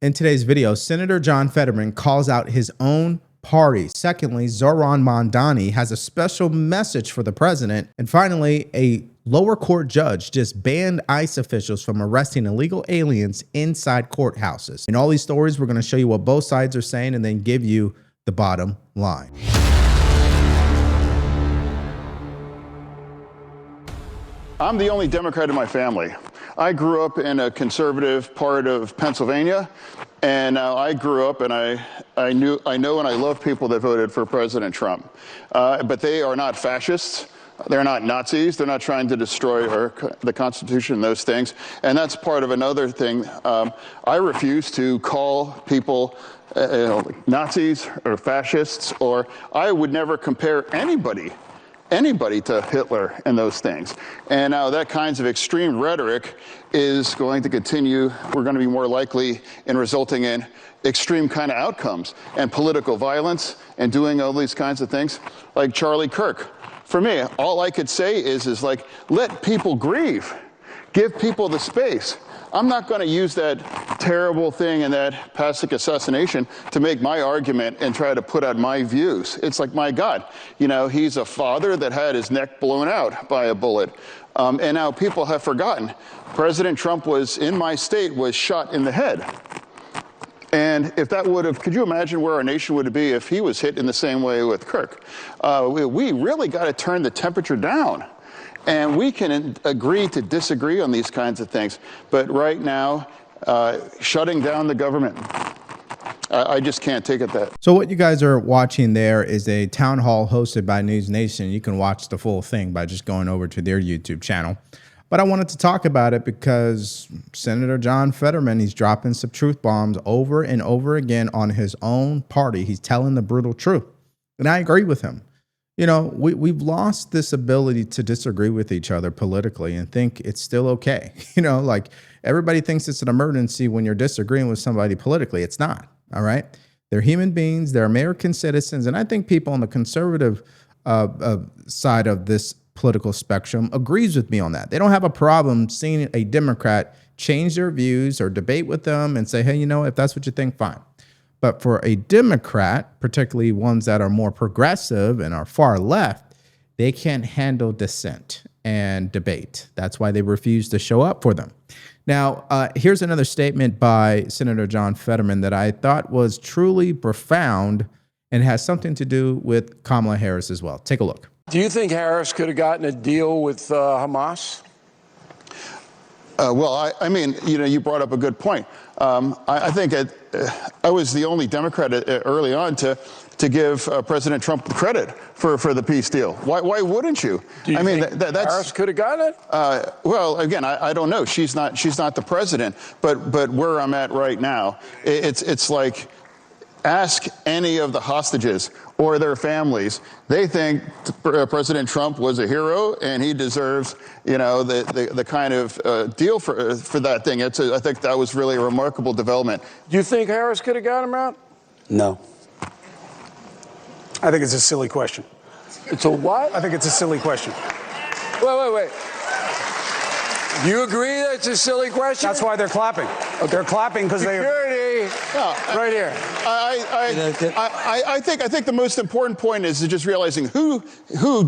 In today's video, Senator John Fetterman calls out his own party. Secondly, Zohran Mamdani has a special message for the president. And finally, a lower court judge just banned ICE officials from arresting illegal aliens inside courthouses. In all these stories, we're going to show you what both sides are saying and then give you the bottom line. I'm the only Democrat in my family. I grew up in a conservative part of Pennsylvania, and I grew up and I know and I love people that voted for President Trump. But they are not fascists. They're not Nazis. They're not trying to destroy the Constitution and those things. And that's part of another thing. I refuse to call people Nazis or fascists, or I would never compare anybody to Hitler and those things. And now that kinds of extreme rhetoric is going to continue. We're going to be more likely in resulting in extreme kind of outcomes and political violence and doing all these kinds of things like Charlie Kirk. For me, all I could say is like, let people grieve. Give people the space. I'm not going to use that terrible thing and that Pasek assassination to make my argument and try to put out my views. It's like, my God, you know, he's a father that had his neck blown out by a bullet. And now people have forgotten. President Trump was in my state, was shot in the head. And if that would have, could you imagine where our nation would be if he was hit in the same way with Kirk? We really got to turn the temperature down. And we can agree to disagree on these kinds of things. But right now, shutting down the government, I just can't take it that. So what you guys are watching there is a town hall hosted by News Nation. You can watch the full thing by just going over to their YouTube channel. But I wanted to talk about it because Senator John Fetterman, he's dropping some truth bombs over and over again on his own party. He's telling the brutal truth. And I agree with him. You know, we've lost this ability to disagree with each other politically and think it's still okay. You know, like everybody thinks it's an emergency when you're disagreeing with somebody politically. It's not. All right. They're human beings. They're American citizens. And I think people on the conservative side of this political spectrum agrees with me on that. They don't have a problem seeing a Democrat change their views or debate with them and say, hey, you know, if that's what you think, fine. But for a Democrat, particularly ones that are more progressive and are far left, they can't handle dissent and debate. That's why they refuse to show up for them. Now, here's another statement by Senator John Fetterman that I thought was truly profound and has something to do with Kamala Harris as well. Take a look. Do you think Harris could have gotten a deal with Hamas? Well, I mean, you know, you brought up a good point. I think I was the only Democrat early on to give President Trump credit for the peace deal. Why wouldn't you? Do you I mean, think that's Harris could have gotten it? Well, again, I don't know. She's not the president. But where I'm at right now, it's like, ask any of the hostages or their families. They think President Trump was a hero and he deserves, you know, the kind of deal for that thing. I think that was really a remarkable development. Do you think Harris could have got him out? No. I think it's a silly question. It's a what? I think it's a silly question. Wait. Do you agree that it's a silly question? That's why they're clapping. Okay. They're clapping because they... Security, right here. I think the most important point is just realizing who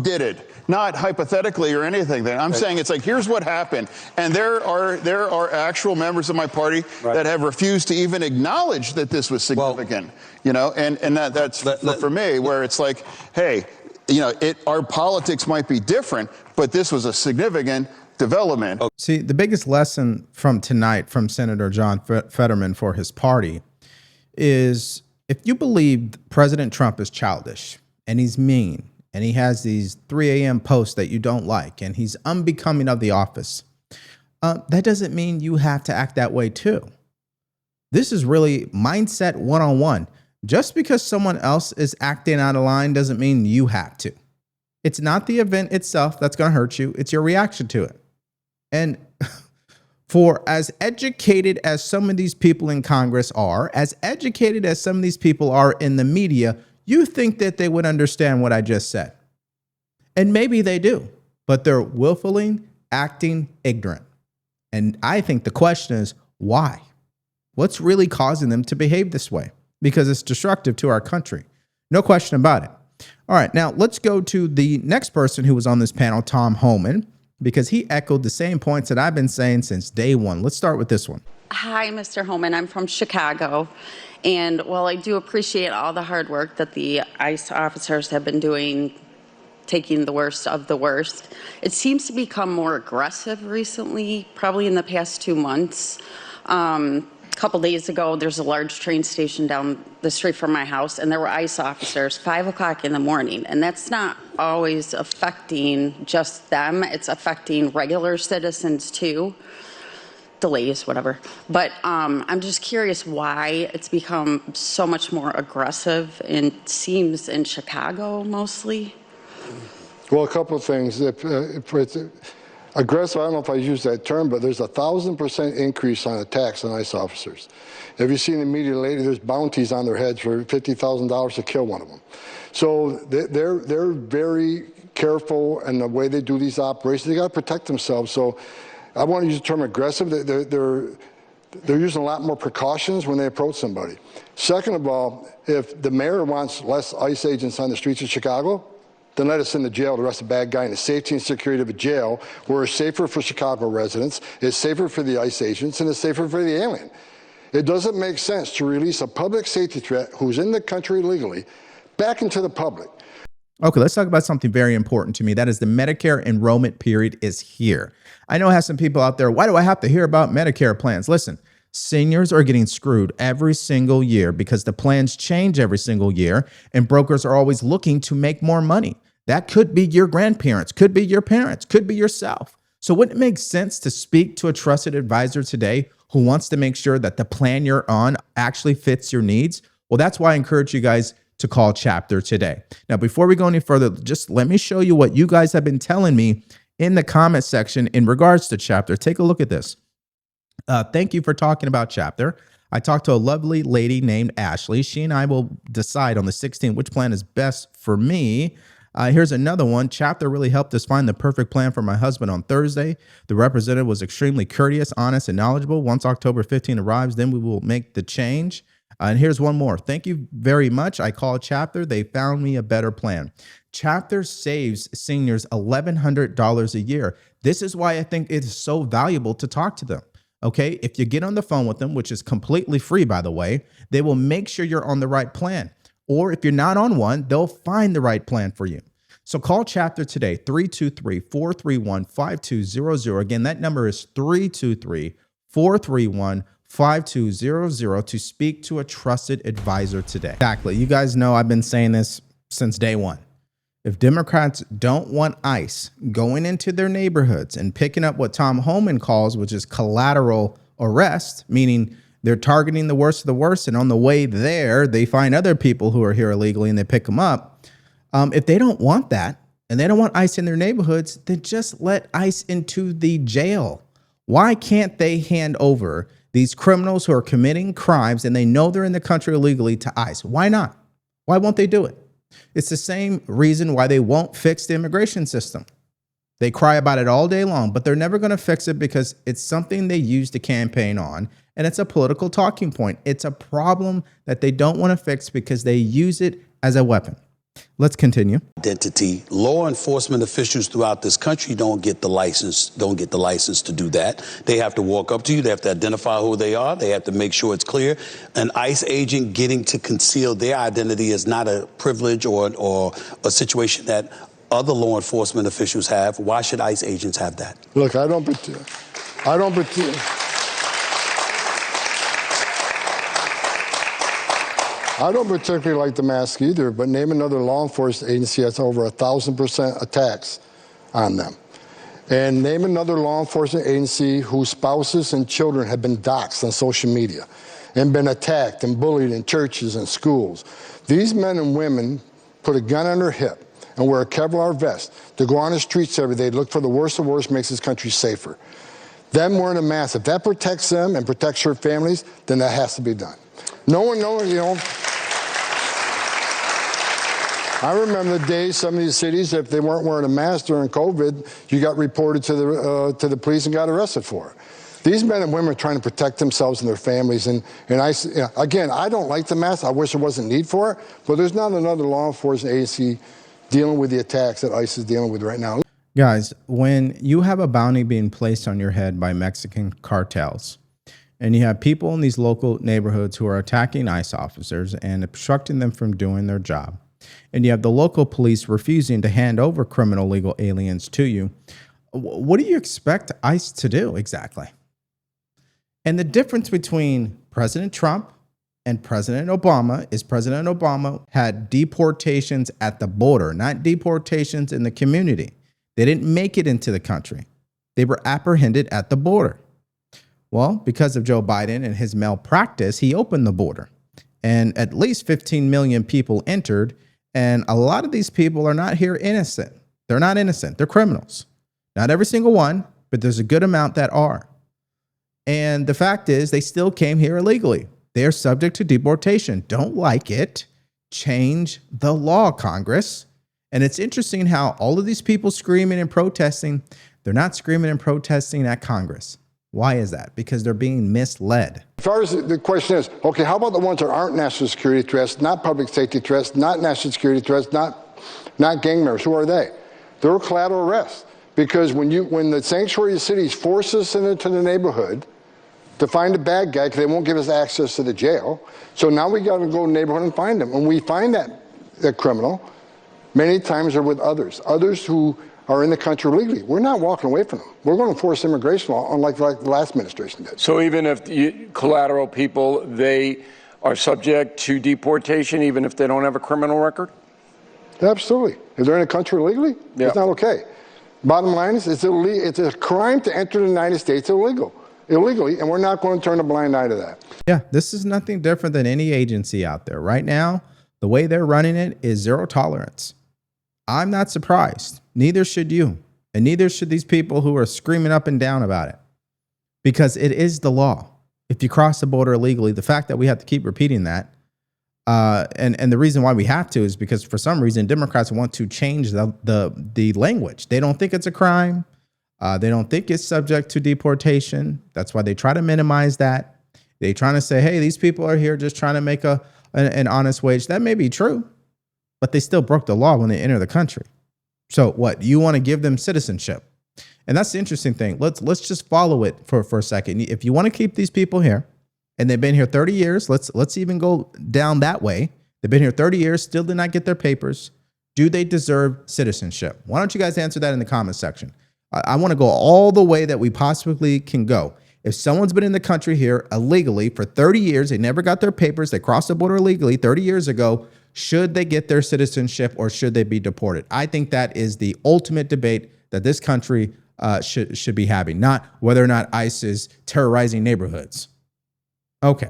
did it, not hypothetically or anything. I'm saying it's like, here's what happened. And there are actual members of my party that have refused to even acknowledge that this was significant. Well, you know, and that's for me, where it's like, hey, you know, our politics might be different, but this was a significant development. See, the biggest lesson from tonight from Senator John Fetterman for his party is, if you believe President Trump is childish and he's mean and he has these 3 a.m. posts that you don't like and he's unbecoming of the office, that doesn't mean you have to act that way too. This is really mindset 101. Just because someone else is acting out of line doesn't mean you have to. It's not the event itself that's going to hurt you. It's your reaction to it. And for as educated as some of these people in Congress are, as educated as some of these people are in the media, you think that they would understand what I just said. And maybe they do, but they're willfully acting ignorant. And I think the question is, why? What's really causing them to behave this way? Because it's destructive to our country. No question about it. All right, now let's go to the next person who was on this panel, Tom Homan, because he echoed the same points that I've been saying since day one. Let's start with this one. Hi, Mr. Homan. I'm from Chicago. And while I do appreciate all the hard work that the ICE officers have been doing, taking the worst of the worst, it seems to become more aggressive recently, probably in the past 2 months. A couple days ago, there's a large train station down the street from my house, and there were ICE officers 5 o'clock in the morning. And that's not always affecting just them. It's affecting regular citizens too. Delays, whatever. But I'm just curious why it's become so much more aggressive, and seems in Chicago mostly. Well, a couple of things. Aggressive, I don't know if I use that term, but there's 1,000% increase on attacks on ICE officers. Have you seen the media lately? There's bounties on their heads for $50,000 to kill one of them. So they're very careful in the way they do these operations. They got to protect themselves. So I want to use the term aggressive. They're using a lot more precautions when they approach somebody. Second of all, if the mayor wants less ICE agents on the streets of Chicago, then let us in the jail to arrest a bad guy in the safety and security of a jail where it's safer for Chicago residents, it's safer for the ICE agents, and it's safer for the alien. It doesn't make sense to release a public safety threat who's in the country illegally back into the public. Okay, let's talk about something very important to me. That is the Medicare enrollment period is here. I know I have some people out there, why do I have to hear about Medicare plans? Listen, seniors are getting screwed every single year because the plans change every single year and brokers are always looking to make more money. That could be your grandparents, could be your parents, could be yourself. So wouldn't it make sense to speak to a trusted advisor today who wants to make sure that the plan you're on actually fits your needs? Well, that's why I encourage you guys to call Chapter today. Now, before we go any further, just let me show you what you guys have been telling me in the comment section in regards to Chapter. Take a look at this. Thank you for talking about Chapter. I talked to a lovely lady named Ashley. She and I will decide on the 16th which plan is best for me. Here's another one. Chapter really helped us find the perfect plan for my husband on Thursday. The representative was extremely courteous, honest, and knowledgeable. Once October 15 arrives, then we will make the change. And here's one more. Thank you very much. I called Chapter. They found me a better plan. Chapter saves seniors $1,100 a year. This is why I think it is so valuable to talk to them. Okay, if you get on the phone with them, which is completely free, by the way, they will make sure you're on the right plan. Or if you're not on one, they'll find the right plan for you. So call Chapter today, 323-431-5200. Again, that number is 323-431-5200 to speak to a trusted advisor today. Exactly. You guys know I've been saying this since day one. If Democrats don't want ICE going into their neighborhoods and picking up what Tom Homan calls, which is collateral arrest, meaning they're targeting the worst of the worst, and on the way there, they find other people who are here illegally and they pick them up. If they don't want that and they don't want ICE in their neighborhoods, then just let ICE into the jail. Why can't they hand over these criminals who are committing crimes and they know they're in the country illegally to ICE? Why not? Why won't they do it? It's the same reason why they won't fix the immigration system. They cry about it all day long, but they're never going to fix it because it's something they use to campaign on, and it's a political talking point. It's a problem that they don't want to fix because they use it as a weapon. Let's continue. Identity. Law enforcement officials throughout this country don't get the license to do that. They have to walk up to you. They have to identify who they are. They have to make sure it's clear. An ICE agent getting to conceal their identity is not a privilege or a situation that other law enforcement officials have. Why should ICE agents have that? Look, I don't particularly like the mask either, but name another law enforcement agency that's over 1,000% attacks on them. And name another law enforcement agency whose spouses and children have been doxxed on social media and been attacked and bullied in churches and schools. These men and women put a gun on their hip and wear a Kevlar vest to go on the streets every day, look for the worst of the worst, makes this country safer. Them wearing a mask, if that protects them and protects their families, then that has to be done. No one, you know. I remember the days some of these cities, if they weren't wearing a mask during COVID, you got reported to the police and got arrested for it. These men and women are trying to protect themselves and their families. And again, I don't like the mask. I wish there wasn't need for it. But there's not another law enforcement agency dealing with the attacks that ICE is dealing with right now. Guys, when you have a bounty being placed on your head by Mexican cartels, and you have people in these local neighborhoods who are attacking ICE officers and obstructing them from doing their job, and you have the local police refusing to hand over criminal legal aliens to you, what do you expect ICE to do exactly? And the difference between President Trump and President Obama is President Obama had deportations at the border, not deportations in the community. They didn't make it into the country. They were apprehended at the border. Well, because of Joe Biden and his malpractice, he opened the border and at least 15 million people entered. And a lot of these people are not here innocent. They're not innocent. They're criminals. Not every single one, but there's a good amount that are. And the fact is they still came here illegally. They are subject to deportation. Don't like it. Change the law, Congress. And it's interesting how all of these people screaming and protesting, they're not screaming and protesting at Congress. Why is that? Because they're being misled. As far as the question is, okay, how about the ones that aren't national security threats, not public safety threats, not national security threats, not gang members? Who are they? They're collateral arrests. Because when the sanctuary cities force us into the neighborhood to find a bad guy, because they won't give us access to the jail, so now we got to go to the neighborhood and find them. When we find that criminal, many times they're with others who are in the country legally. We're not walking away from them. We're going to enforce immigration law, unlike the last administration did. So even if collateral people, they are subject to deportation, even if they don't have a criminal record? Absolutely. If they're in the country legally, Yeah. It's not okay. Bottom line is, it's a crime to enter the United States illegally, and we're not going to turn a blind eye to that. Yeah, this is nothing different than any agency out there. Right now, the way they're running it is zero tolerance. I'm not surprised. Neither should you. And neither should these people who are screaming up and down about it. Because it is the law. If you cross the border illegally, the fact that we have to keep repeating that, and the reason why we have to is because for some reason, Democrats want to change the language. They don't think it's a crime. They don't think it's subject to deportation. That's why they try to minimize that. They're trying to say, hey, these people are here just trying to make an honest wage. That may be true, but they still broke the law when they enter the country. So what? You want to give them citizenship? And that's the interesting thing. Let's just follow it for a second. If you want to keep these people here, and they've been here 30 years, let's even go down that way. They've been here 30 years, still did not get their papers. Do they deserve citizenship? Why don't you guys answer that in the comment section? I want to go all the way that we possibly can go. If someone's been in the country here illegally for 30 years, they never got their papers, they crossed the border illegally 30 years ago, should they get their citizenship or should they be deported? I think that is the ultimate debate that this country should be having, not whether or not ICE is terrorizing neighborhoods. Okay,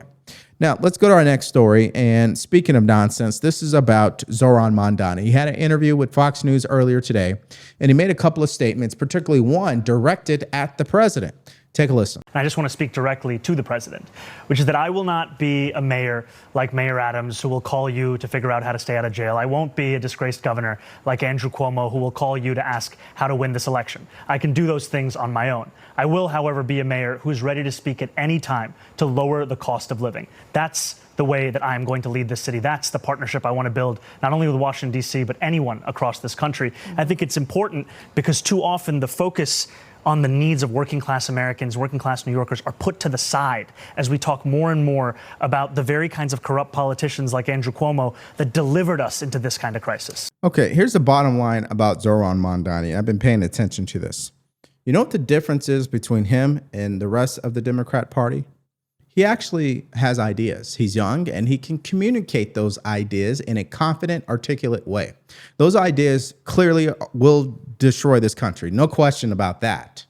now let's go to our next story. And speaking of nonsense, this is about Zohran Mamdani. He had an interview with Fox News earlier today, and he made a couple of statements, particularly one directed at the president. Take a listen. I just want to speak directly to the president, which is that I will not be a mayor like Mayor Adams who will call you to figure out how to stay out of jail. I won't be a disgraced governor like Andrew Cuomo who will call you to ask how to win this election. I can do those things on my own. I will, however, be a mayor who's ready to speak at any time to lower the cost of living. That's the way that I'm going to lead this city. That's the partnership I want to build, not only with Washington, D.C., but anyone across this country. I think it's important because too often the focus on the needs of working class Americans, working class New Yorkers are put to the side as we talk more and more about the very kinds of corrupt politicians like Andrew Cuomo that delivered us into this kind of crisis. Okay, here's the bottom line about Zohran Mamdani. I've been paying attention to this. You know what the difference is between him and the rest of the Democrat Party? He actually has ideas. He's young and he can communicate those ideas in a confident, articulate way. Those ideas clearly will destroy this country. No question about that.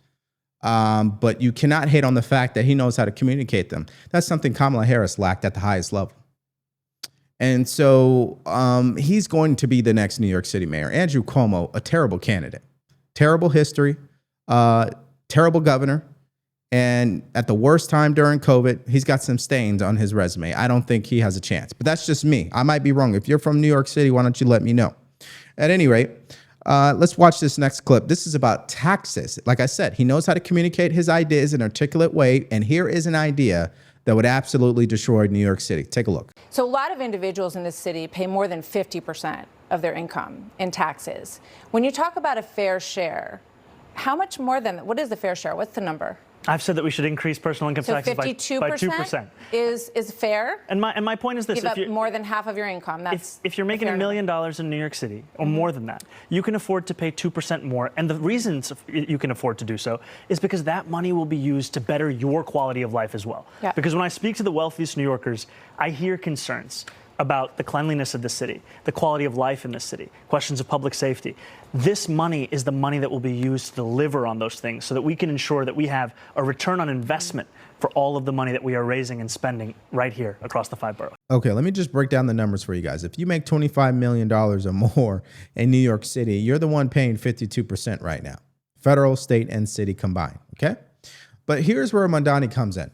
But you cannot hate on the fact that he knows how to communicate them. That's something Kamala Harris lacked at the highest level. And so he's going to be the next New York City mayor. Andrew Cuomo, a terrible candidate, terrible history, terrible governor. And at the worst time during COVID, he's got some stains on his resume. I don't think he has a chance, but that's just me. I might be wrong. If you're from New York City, why don't you let me know? At any rate, Let's watch this next clip. This is about taxes. Like I said, he knows how to communicate his ideas in an articulate way. And here is an idea that would absolutely destroy New York City. Take a look. So a lot of individuals in this city pay more than 50% of their income in taxes. When you talk about a fair share, how much more than, what is the fair share? What's the number? I've said that we should increase personal income taxes by 2%. Is fair? And my point is this. Give up more than half of your income. That's if you're making $1 million in New York City, or more than that, you can afford to pay 2% more. And the reasons you can afford to do so is because that money will be used to better your quality of life as well. Yeah. Because when I speak to the wealthiest New Yorkers, I hear concerns about the cleanliness of the city, the quality of life in the city, questions of public safety. This money is the money that will be used to deliver on those things so that we can ensure that we have a return on investment for all of the money that we are raising and spending right here across the 5 boroughs. Okay, let me just break down the numbers for you guys. If you make $25 million or more in New York City, you're the one paying 52% right now. Federal, state, and city combined, okay? But here's where Mamdani comes in.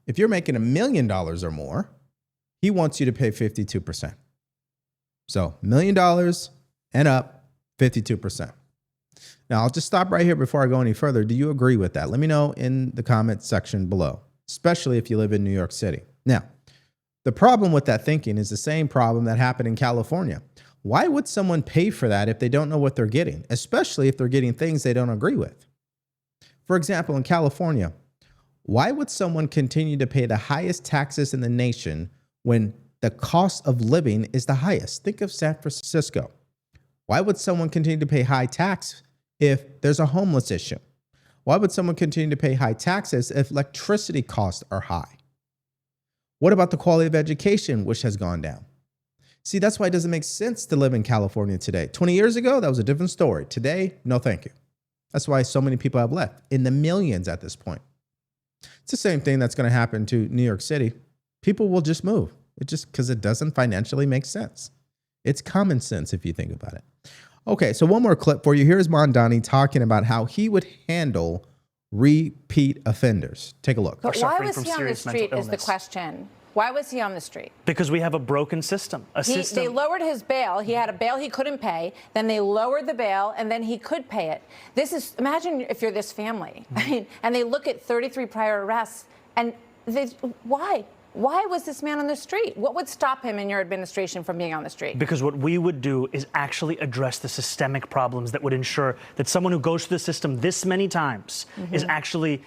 If you're making $1 million or more, he wants you to pay 52%. So $1 million and up, 52%. Now, I'll just stop right here before I go any further. Do you agree with that? Let me know in the comments section below, especially if you live in New York City. Now, the problem with that thinking is the same problem that happened in California. Why would someone pay for that if they don't know what they're getting, especially if they're getting things they don't agree with? For example, in California, why would someone continue to pay the highest taxes in the nation when the cost of living is the highest? Think of San Francisco. Why would someone continue to pay high tax if there's a homeless issue? Why would someone continue to pay high taxes if electricity costs are high? What about the quality of education, which has gone down? See, that's why it doesn't make sense to live in California today. 20 years ago, that was a different story. Today, no thank you. That's why so many people have left, in the millions at this point. It's the same thing that's going to happen to New York City. People will just move. It just because it doesn't financially make sense. It's common sense if you think about it. Okay, so one more clip for you. Here's Mamdani talking about how he would handle repeat offenders. Take a look. But why was he on the street is the question. Why was he on the street? Because we have a broken system. They lowered his bail. He had a bail he couldn't pay. Then they lowered the bail, and then he could pay it. Imagine if you're this family, and they look at 33 prior arrests, and why? Why was this man on the street? What would stop him in your administration from being on the street? Because what we would do is actually address the systemic problems that would ensure that someone who goes through the system this many times is actually,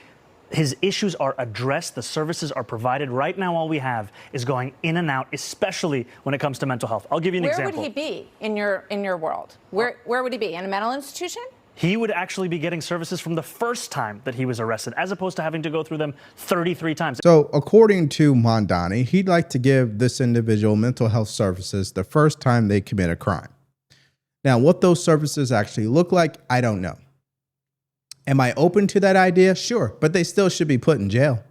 his issues are addressed, the services are provided. Right now, all we have is going in and out, especially when it comes to mental health. I'll give you an example. Where would he be in your world? Where would he be? In a mental institution? He would actually be getting services from the first time that he was arrested, as opposed to having to go through them 33 times. So according to Mamdani, he'd like to give this individual mental health services the first time they commit a crime. Now, what those services actually look like, I don't know. Am I open to that idea? Sure, but they still should be put in jail.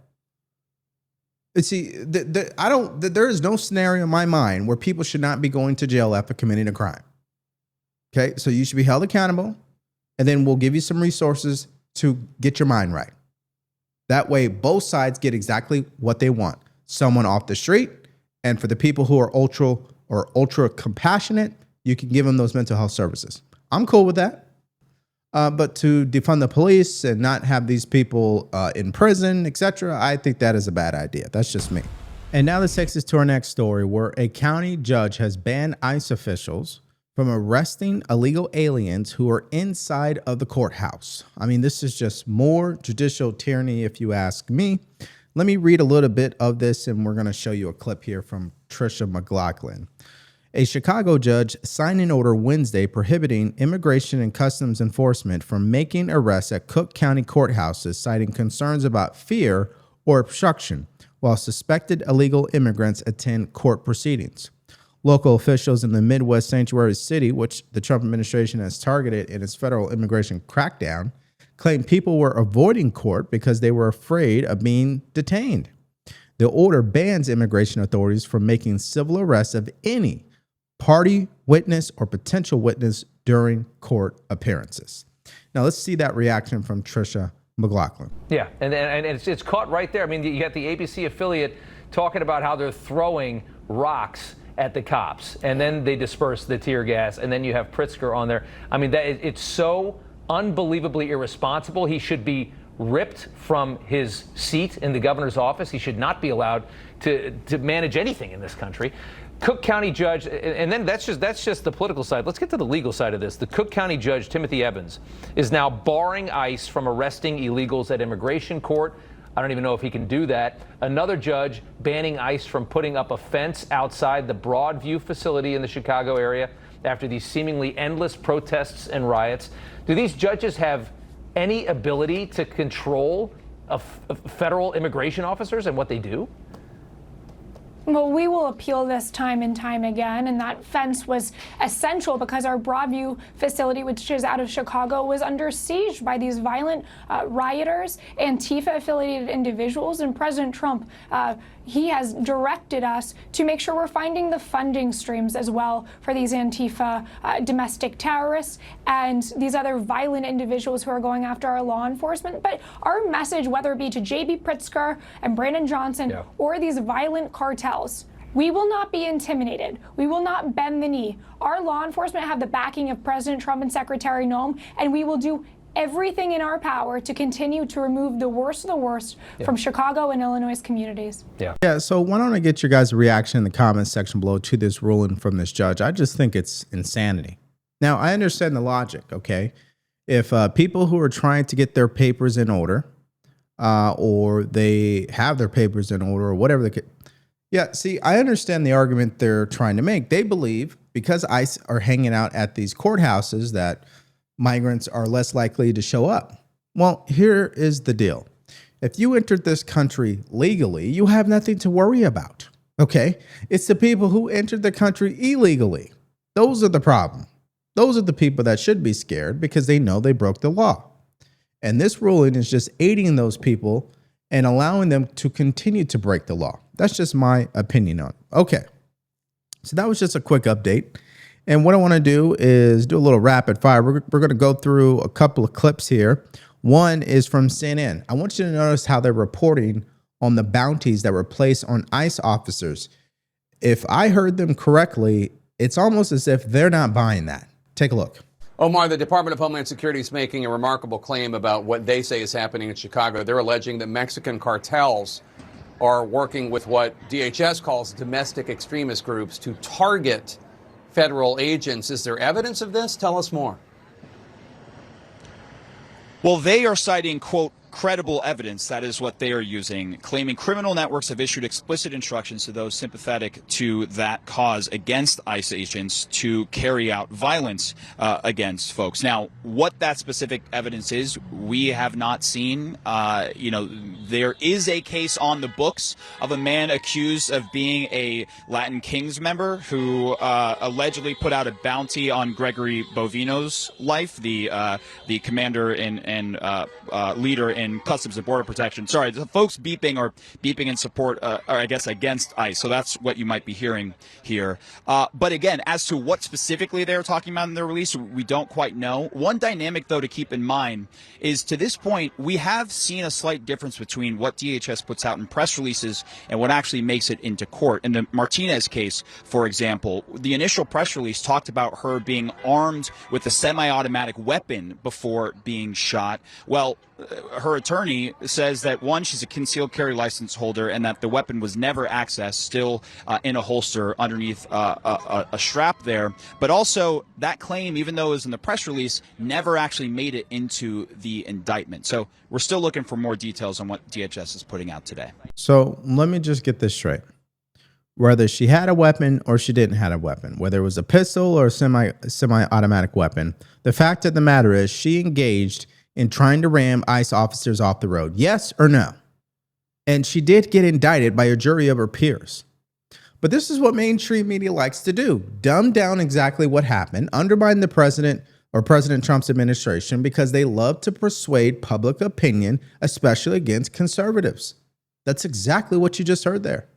See, there is no scenario in my mind where people should not be going to jail after committing a crime. Okay, so you should be held accountable. And then we'll give you some resources to get your mind right. That way, both sides get exactly what they want. Someone off the street, and for the people who are ultra compassionate, you can give them those mental health services. I'm cool with that. But to defund the police and not have these people in prison, etc., I think that is a bad idea. That's just me. And now this takes us to our next story, where a county judge has banned ICE officials from arresting illegal aliens who are inside of the courthouse. I mean, this is just more judicial tyranny, if you ask me. Let me read a little bit of this, and we're going to show you a clip here from Trisha McLaughlin. A Chicago judge signed an order Wednesday prohibiting Immigration and Customs Enforcement from making arrests at Cook County courthouses, citing concerns about fear or obstruction while suspected illegal immigrants attend court proceedings. Local officials in the Midwest sanctuary city, which the Trump administration has targeted in its federal immigration crackdown, claimed people were avoiding court because they were afraid of being detained. The order bans immigration authorities from making civil arrests of any party, witness, or potential witness during court appearances. Now, let's see that reaction from Trisha McLaughlin. Yeah, and it's caught right there. I mean, you got the ABC affiliate talking about how they're throwing rocks at the cops, and then they disperse the tear gas, and then you have Pritzker on there. I mean, it's so unbelievably irresponsible. He should be ripped from his seat in the governor's office. He should not be allowed to manage anything in this country. Cook County judge, and then that's just the political side. Let's get to the legal side of this. The Cook County judge, Timothy Evans, is now barring ICE from arresting illegals at immigration court. I don't even know if he can do that. Another judge banning ICE from putting up a fence outside the Broadview facility in the Chicago area after these seemingly endless protests and riots. Do these judges have any ability to control federal immigration officers and what they do? Well, we will appeal this time and time again, and that fence was essential because our Broadview facility, which is out of Chicago, was under siege by these violent rioters, Antifa-affiliated individuals, and President Trump, he has directed us to make sure we're finding the funding streams as well for these Antifa domestic terrorists and these other violent individuals who are going after our law enforcement. But our message, whether it be to J.B. Pritzker and Brandon Johnson or these violent cartels, we will not be intimidated. We will not bend the knee. Our law enforcement have the backing of President Trump and Secretary Noem, and we will do everything in our power to continue to remove the worst of the worst from Chicago and Illinois communities. Yeah, so why don't I get your guys' reaction in the comments section below to this ruling from this judge? I just think it's insanity. Now, I understand the logic, okay? If people who are trying to get their papers in order or they have their papers in order or whatever they could. Yeah, see, I understand the argument they're trying to make. They believe because ICE are hanging out at these courthouses that migrants are less likely to show up. Well, here is the deal. If you entered this country legally, you have nothing to worry about, okay? It's the people who entered the country illegally. Those are the problem. Those are the people that should be scared because they know they broke the law. And this ruling is just aiding those people and allowing them to continue to break the law. That's just my opinion on it. Okay, so that was just a quick update. And what I want to do is do a little rapid fire. We're going to go through a couple of clips here. One is from CNN. I want you to notice how they're reporting on the bounties that were placed on ICE officers. If I heard them correctly, it's almost as if they're not buying that. Take a look. Omar, the Department of Homeland Security is making a remarkable claim about what they say is happening in Chicago. They're alleging that Mexican cartels are working with what DHS calls domestic extremist groups to target federal agents. Is there evidence of this? Tell us more. Well, they are citing, quote, credible evidence. That is what they are using, claiming criminal networks have issued explicit instructions to those sympathetic to that cause against ICE agents to carry out violence against folks. Now, what that specific evidence is, we have not seen. There is a case on the books of a man accused of being a Latin Kings member who allegedly put out a bounty on Gregory Bovino's life, the commander and leader in Customs and Border Protection. Sorry, the folks beeping in support, or I guess against ICE. So that's what you might be hearing here. But again, as to what specifically they're talking about in their release, we don't quite know. One dynamic, though, to keep in mind is to this point, we have seen a slight difference between what DHS puts out in press releases and what actually makes it into court. In the Martinez case, for example, the initial press release talked about her being armed with a semi-automatic weapon before being shot. Well, her attorney says that, one, she's a concealed carry license holder and that the weapon was never accessed, still in a holster underneath a strap there. But also that claim, even though it was in the press release, never actually made it into the indictment. So we're still looking for more details on what DHS is putting out today. So let me just get this straight. Whether she had a weapon or she didn't have a weapon, whether it was a pistol or a semi-automatic weapon, the fact of the matter is she engaged in trying to ram ICE officers off the road. Yes or no? And she did get indicted by a jury of her peers. But this is what mainstream media likes to do. Dumb down exactly what happened, undermine the president or President Trump's administration because they love to persuade public opinion, especially against conservatives. That's exactly what you just heard there.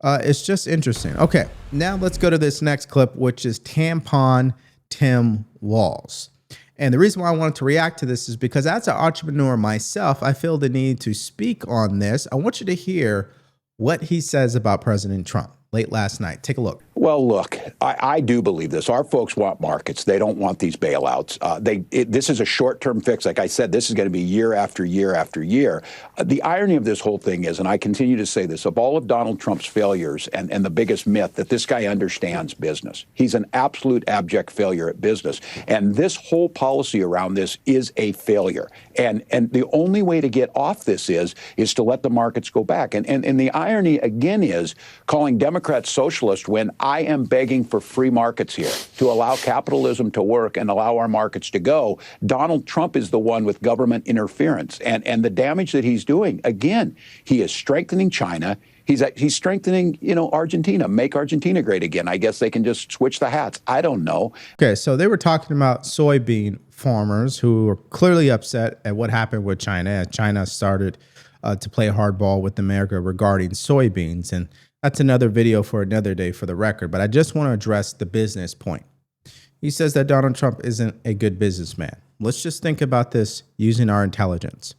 It's just interesting. Okay, now let's go to this next clip, which is Tampon Tim Walz. And the reason why I wanted to react to this is because as an entrepreneur myself, I feel the need to speak on this. I want you to hear what he says about President Trump. late last night. Take a look. Well, look, I do believe this. Our folks want markets. They don't want these bailouts. This is a short-term fix. Like I said, this is going to be year after year after year. The irony of this whole thing is, and I continue to say this, of all of Donald Trump's failures and the biggest myth, that this guy understands business. He's an absolute abject failure at business. And this whole policy around this is a failure. And the only way to get off this is to let the markets go back. And the irony, again, is calling Democrats socialist when I am begging for free markets here to allow capitalism to work and allow our markets to go. Donald Trump is the one with government interference. And the damage that he's doing, again, he is strengthening China. He's strengthening, Argentina, make Argentina great again. I guess they can just switch the hats. I don't know. Okay, so they were talking about soybean farmers who were clearly upset at what happened with China as China started to play hardball with America regarding soybeans. And that's another video for another day for the record. But I just want to address the business point. He says that Donald Trump isn't a good businessman. Let's just think about this using our intelligence.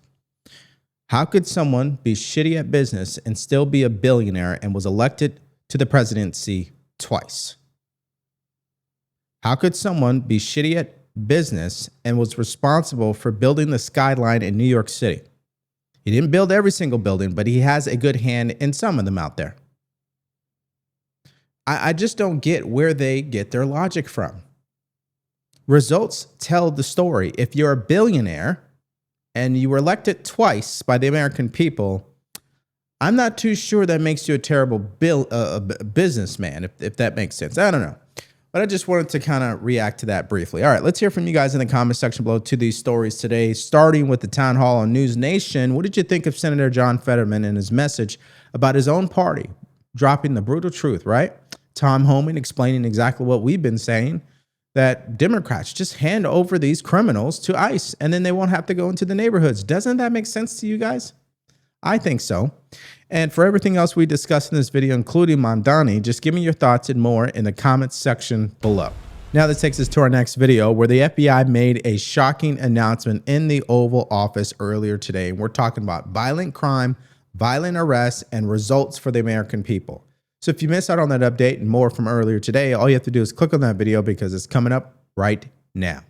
How could someone be shitty at business and still be a billionaire and was elected to the presidency twice? How could someone be shitty at business and was responsible for building the skyline in New York City? He didn't build every single building, but he has a good hand in some of them out there. I just don't get where they get their logic from. Results tell the story. If you're a billionaire and you were elected twice by the American people, I'm not too sure that makes you a terrible businessman, if that makes sense. I don't know. But I just wanted to kind of react to that briefly. All right, let's hear from you guys in the comment section below to these stories today, starting with the town hall on News Nation. What did you think of Senator John Fetterman and his message about his own party dropping the brutal truth, right? Tom Homan explaining exactly what we've been saying, that Democrats just hand over these criminals to ICE and then they won't have to go into the neighborhoods. Doesn't that make sense to you guys? I think so. And for everything else we discussed in this video, including Mamdani, just give me your thoughts and more in the comments section below. Now this takes us to our next video where the FBI made a shocking announcement in the Oval Office earlier today. And we're talking about violent crime, violent arrests, and results for the American people. So if you missed out on that update and more from earlier today, all you have to do is click on that video because it's coming up right now.